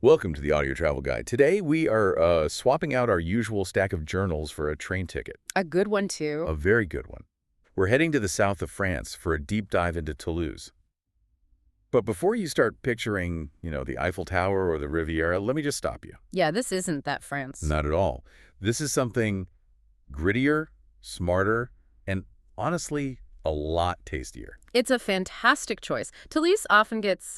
Welcome to the Audio Travel Guide. Today we are swapping out our usual stack of journals for a train ticket. A good one, too. A very good one. We're heading to the south of France for a deep dive into Toulouse. But before you start picturing, the Eiffel Tower or the Riviera, let me just stop you. Yeah, this isn't that France. Not at all. This is something grittier, smarter, and honestly, a lot tastier. It's a fantastic choice. Toulouse often gets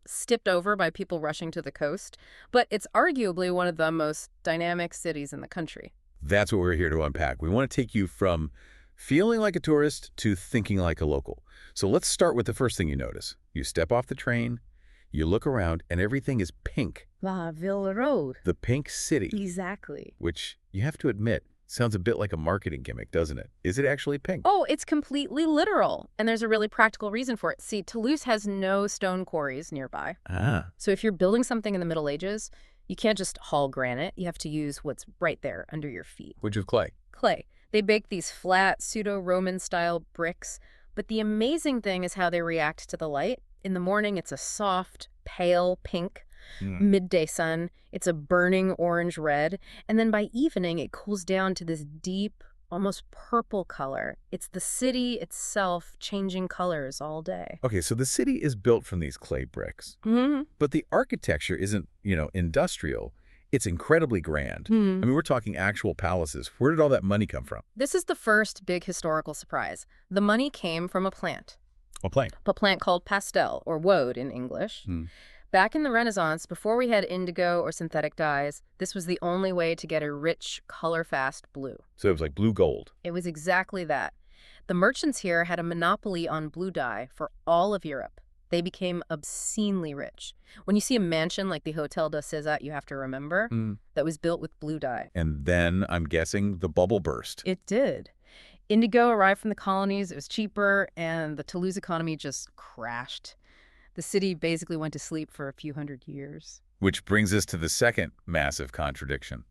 skipped over by people rushing to the coast, but it's arguably one of the most dynamic cities in the country. That's what we're here to unpack. We want to take you from feeling like a tourist to thinking like a local. So let's start with the first thing you notice. You step off the train, you look around, and everything is pink. La Ville Rose. The pink city. Exactly. Which, you have to admit, sounds a bit like a marketing gimmick, doesn't it? Is it actually pink? Oh, it's completely literal. And there's a really practical reason for it. See, Toulouse has no stone quarries nearby. Ah. So if you're building something in the Middle Ages, you can't just haul granite. You have to use what's right there under your feet. Which is clay. Clay. They bake these flat, pseudo-Roman style bricks. But the amazing thing is how they react to the light. In the morning, it's a soft, pale pink. Midday sun, it's a burning orange red, and then by evening it cools down to this deep, almost purple color. It's the city itself changing colors all day. Okay, so the city is built from these clay bricks. But the architecture isn't, industrial. It's incredibly grand. I mean, we're talking actual palaces. Where did all that money come from? This is the first big historical surprise. The money came from a plant. A plant? A plant called Pastel, or woad in English. Back in the Renaissance, before we had indigo or synthetic dyes, this was the only way to get a rich, color-fast blue. So it was like blue gold. It was exactly that. The merchants here had a monopoly on blue dye for all of Europe. They became obscenely rich. When you see a mansion like the Hôtel de César, you have to remember, that was built with blue dye. And then, I'm guessing, the bubble burst. It did. Indigo arrived from the colonies, it was cheaper, and the Toulouse economy just crashed. The city basically went to sleep for a few hundred years. Which brings us to the second massive contradiction.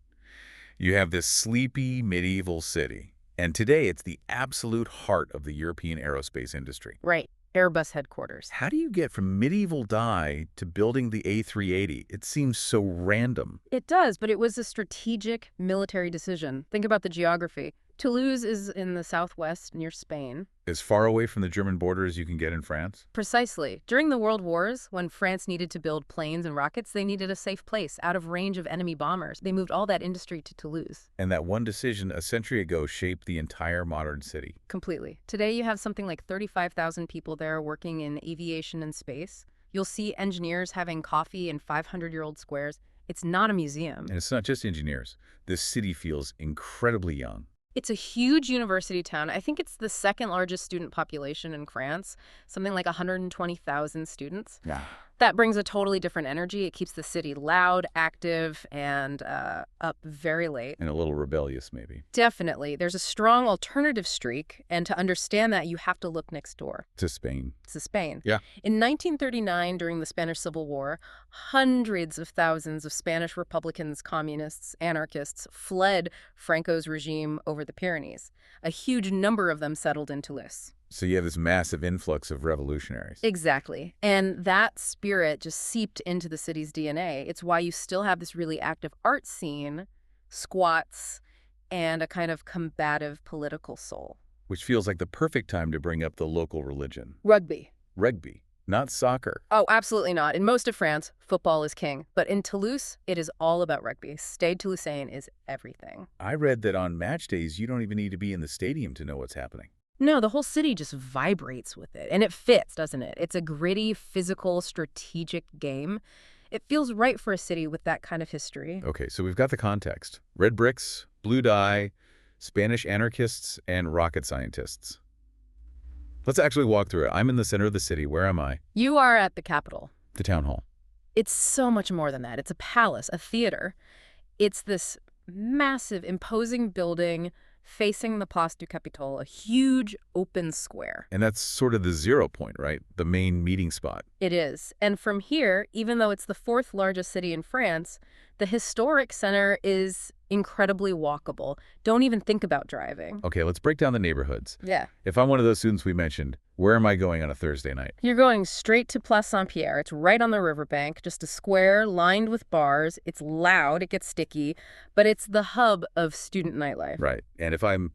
You have this sleepy medieval city, and today it's the absolute heart of the European aerospace industry. Right. Airbus headquarters. How do you get from medieval dye to building the A380? It seems so random. It does, but it was a strategic military decision. Think about the geography. Toulouse is in the southwest near Spain. As far away from the German border as you can get in France? Precisely. During the World Wars, when France needed to build planes and rockets, they needed a safe place, out of range of enemy bombers. They moved all that industry to Toulouse. And that one decision a century ago shaped the entire modern city. Completely. Today you have something like 35,000 people there working in aviation and space. You'll see engineers having coffee in 500-year-old squares. It's not a museum. And it's not just engineers. This city feels incredibly young. It's a huge university town. I think it's the second largest student population in France, something like 120,000 students. Yeah. That brings a totally different energy. It keeps the city loud, active, and up very late. And a little rebellious, maybe. Definitely. There's a strong alternative streak, and to understand that, you have to look next door. To Spain. To Spain. Yeah. In 1939, during the Spanish Civil War, hundreds of thousands of Spanish Republicans, communists, anarchists fled Franco's regime over the Pyrenees. A huge number of them settled in Toulouse. So you have this massive influx of revolutionaries. Exactly. And that spirit just seeped into the city's DNA. It's why you still have this really active art scene, squats, and a kind of combative political soul. Which feels like the perfect time to bring up the local religion. Rugby. Rugby, not soccer. Oh, absolutely not. In most of France, football is king. But in Toulouse, it is all about rugby. Stade Toulousain is everything. I read that on match days, you don't even need to be in the stadium to know what's happening. No, the whole city just vibrates with it. And it fits, doesn't it? It's a gritty, physical, strategic game. It feels right for a city with that kind of history. Okay, so we've got the context. Red bricks, blue dye, Spanish anarchists, and rocket scientists. Let's actually walk through it. I'm in the center of the city. Where am I? You are at the Capitole. The town hall. It's so much more than that. It's a palace, a theater. It's this massive, imposing building facing the Place du Capitole, a huge open square. And that's sort of the 0 point, right? The main meeting spot. It is. And from here, even though it's the fourth largest city in France, the historic center is incredibly walkable. Don't even think about driving. Okay, let's break down the neighborhoods. Yeah. If I'm one of those students we mentioned, where am I going on a Thursday night? You're going straight to Place Saint-Pierre. It's right on the riverbank, just a square lined with bars. It's loud, it gets sticky, but it's the hub of student nightlife. Right. And if I'm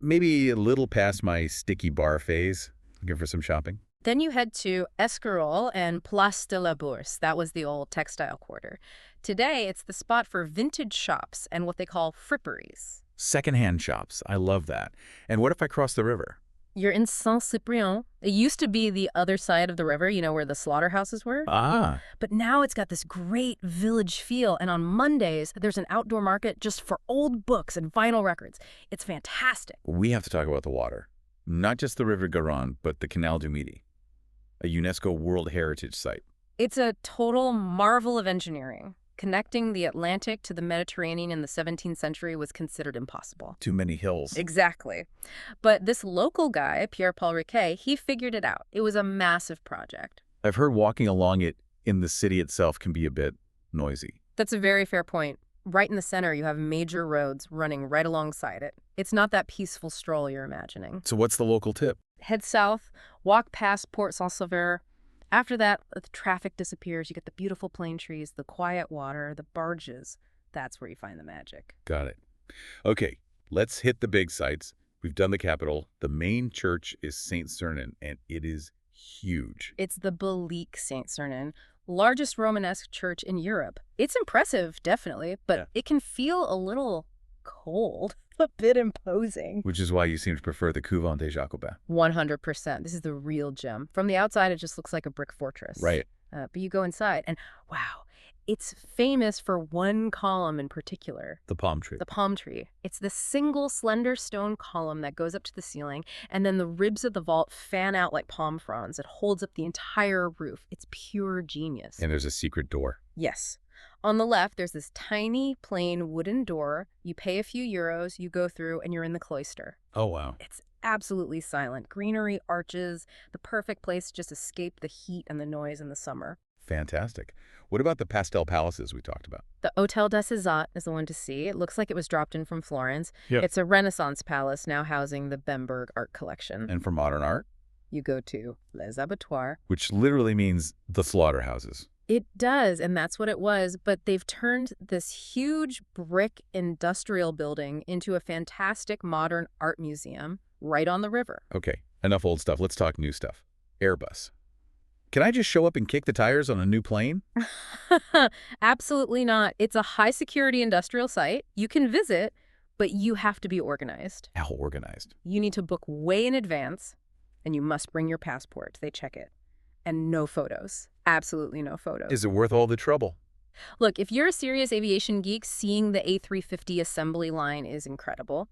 maybe a little past my sticky bar phase, looking for some shopping? Then you head to Esquirol and Place de la Bourse. That was the old textile quarter. Today, it's the spot for vintage shops and what they call fripperies. Secondhand shops. I love that. And what if I cross the river? You're in Saint-Cyprien. It used to be the other side of the river, you know, where the slaughterhouses were. Ah. But now it's got this great village feel. And on Mondays, there's an outdoor market just for old books and vinyl records. It's fantastic. We have to talk about the water. Not just the River Garonne, but the Canal du Midi, a UNESCO World Heritage Site. It's a total marvel of engineering. Connecting the Atlantic to the Mediterranean in the 17th century was considered impossible. Too many hills. Exactly. But this local guy, Pierre-Paul Riquet, he figured it out. It was a massive project. I've heard walking along it in the city itself can be a bit noisy. That's a very fair point. Right in the center, you have major roads running right alongside it. It's not that peaceful stroll you're imagining. So what's the local tip? Head south, walk past Port Saint-Sever. After that, the traffic disappears. You get the beautiful plane trees, the quiet water, the barges. That's where you find the magic. Got it. Okay, let's hit the big sites. We've done the Capitole. The main church is Saint-Sernin, and it is huge. It's the Basilica Saint-Sernin, largest Romanesque church in Europe. It's impressive, definitely, but it can feel a little cold. A bit imposing. Which is why you seem to prefer the Couvent des Jacobins. 100%. This is the real gem. From the outside, it just looks like a brick fortress. Right. But you go inside, and wow, it's famous for one column in particular. The palm tree. The palm tree. It's the single slender stone column that goes up to the ceiling, and then the ribs of the vault fan out like palm fronds. It holds up the entire roof. It's pure genius. And there's a secret door. Yes. On the left, there's this tiny, plain wooden door. You pay a few euros, you go through, and you're in the cloister. Oh, wow. It's absolutely silent. Greenery, arches, the perfect place to just escape the heat and the noise in the summer. Fantastic. What about the pastel palaces we talked about? The Hôtel des Césats is the one to see. It looks like it was dropped in from Florence. Yep. It's a Renaissance palace now housing the Bemberg Art Collection. And for modern art? You go to Les Abattoirs. Which literally means the slaughterhouses. It does, and that's what it was, but they've turned this huge brick industrial building into a fantastic modern art museum right on the river. Okay, enough old stuff. Let's talk new stuff. Airbus. Can I just show up and kick the tires on a new plane? Absolutely not. It's a high-security industrial site. You can visit, but you have to be organized. How organized? You need to book way in advance, and you must bring your passport. They check it. And no photos. Absolutely no photos. Is it worth all the trouble? Look, if you're a serious aviation geek, seeing the A350 assembly line is incredible.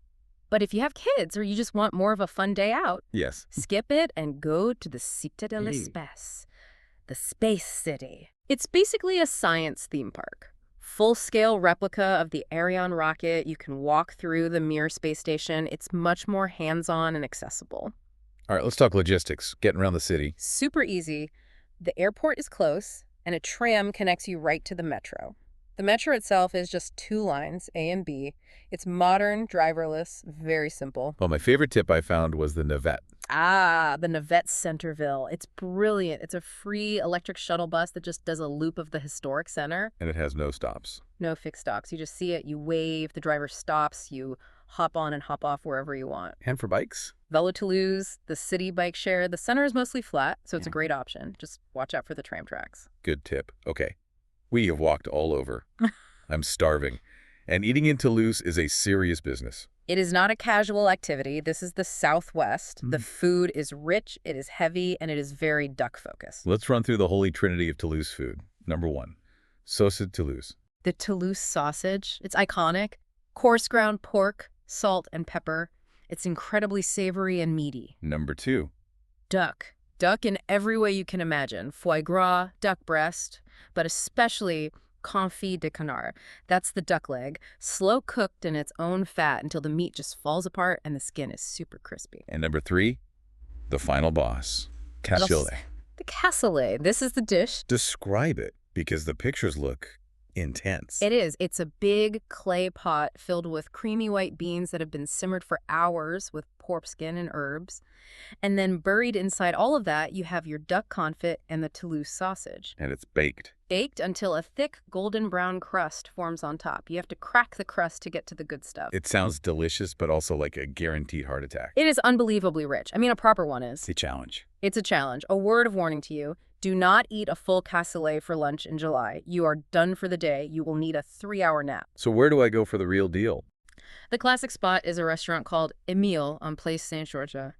But if you have kids or you just want more of a fun day out, Yes. skip it and go to the Cité de l'Espace, the Space City. It's basically a science theme park. Full-scale replica of the Ariane rocket. You can walk through the Mir space station. It's much more hands-on and accessible. All right, let's talk logistics. Getting around the city. Super easy. The airport is close, and a tram connects you right to the metro. The metro itself is just 2 lines, A and B. It's modern, driverless, very simple. Well, my favorite tip I found was the navette. Ah, the Navette Centerville. It's brilliant. It's a free electric shuttle bus that just does a loop of the historic center. And it has no stops. No fixed stops. You just see it, you wave, the driver stops, you hop on and hop off wherever you want. And for bikes? Velo Toulouse, the city bike share. The center is mostly flat, so it's a great option. Just watch out for the tram tracks. Good tip. Okay. We have walked all over. I'm starving. And eating in Toulouse is a serious business. It is not a casual activity. This is the Southwest. The food is rich, it is heavy, and it is very duck-focused. Let's run through the holy trinity of Toulouse food. Number 1, sauce de Toulouse. The Toulouse sausage. It's iconic. Coarse ground pork, salt, and pepper. It's incredibly savory and meaty. Number 2, Duck. Duck in every way you can imagine. Foie gras, duck breast, but especially confit de canard. That's the duck leg, slow cooked in its own fat until the meat just falls apart and the skin is super crispy. and number 3, the final boss, Cassoulet. The cassoulet. This is the dish. Describe it, because the pictures look intense. It is. It's a big clay pot filled with creamy white beans that have been simmered for hours with pork skin and herbs. And then buried inside all of that, you have your duck confit and the Toulouse sausage. And it's baked. Baked until a thick golden brown crust forms on top. You have to crack the crust to get to the good stuff. It sounds delicious, but also like a guaranteed heart attack. It is unbelievably rich. I mean, a proper one is. It's a challenge. It's a challenge. A word of warning to you. Do not eat a full cassoulet for lunch in July. You are done for the day. You will need a 3-hour nap. So where do I go for the real deal? The classic spot is a restaurant called Emile on Place Saint-Georges.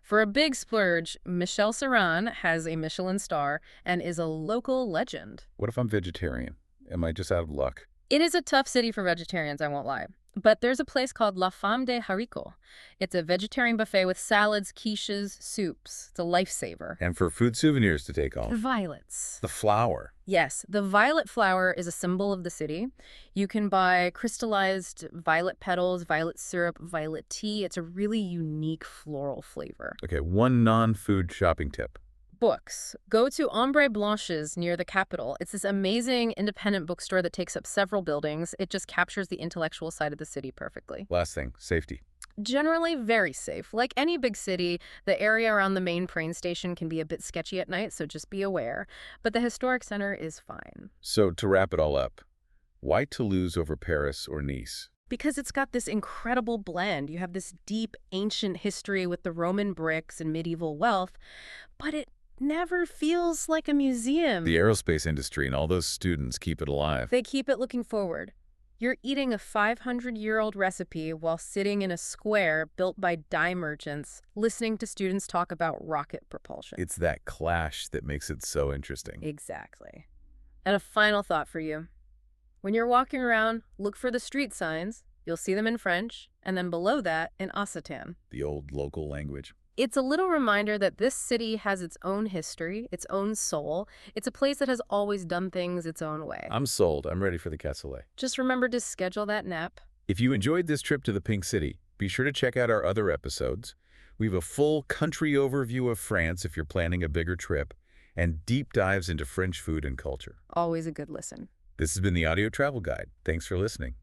For a big splurge, Michel Serran has a Michelin star and is a local legend. What if I'm vegetarian? Am I just out of luck? It is a tough city for vegetarians, I won't lie. But there's a place called La Femme des Haricots. It's a vegetarian buffet with salads, quiches, soups. It's a lifesaver. And for food souvenirs to take The home. violets. The flower. Yes, the violet flower is a symbol of the city. You can buy crystallized violet petals, violet syrup, violet tea. It's a really unique floral flavor. Okay, one non-food shopping tip. Books. Go to Ombre Blanche's near the Capitole. It's this amazing independent bookstore that takes up several buildings. It just captures the intellectual side of the city perfectly. Last thing, safety. Generally very safe. Like any big city, the area around the main train station can be a bit sketchy at night, so just be aware. But the historic center is fine. So to wrap it all up, why Toulouse over Paris or Nice? Because it's got this incredible blend. You have this deep ancient history with the Roman bricks and medieval wealth, but it never feels like a museum. The aerospace industry and all those students keep it alive. They keep it looking forward. You're eating a 500-year-old recipe while sitting in a square built by dye merchants, listening to students talk about rocket propulsion. It's that clash that makes it so interesting. Exactly. And a final thought for you. When you're walking around, look for the street signs. You'll see them in French, and then below that in Occitan. The old local language. It's a little reminder that this city has its own history, its own soul. It's a place that has always done things its own way. I'm sold. I'm ready for the cassoulet. Just remember to schedule that nap. If you enjoyed this trip to the Pink City, be sure to check out our other episodes. We have a full country overview of France if you're planning a bigger trip, and deep dives into French food and culture. Always a good listen. This has been the Audio Travel Guide. Thanks for listening.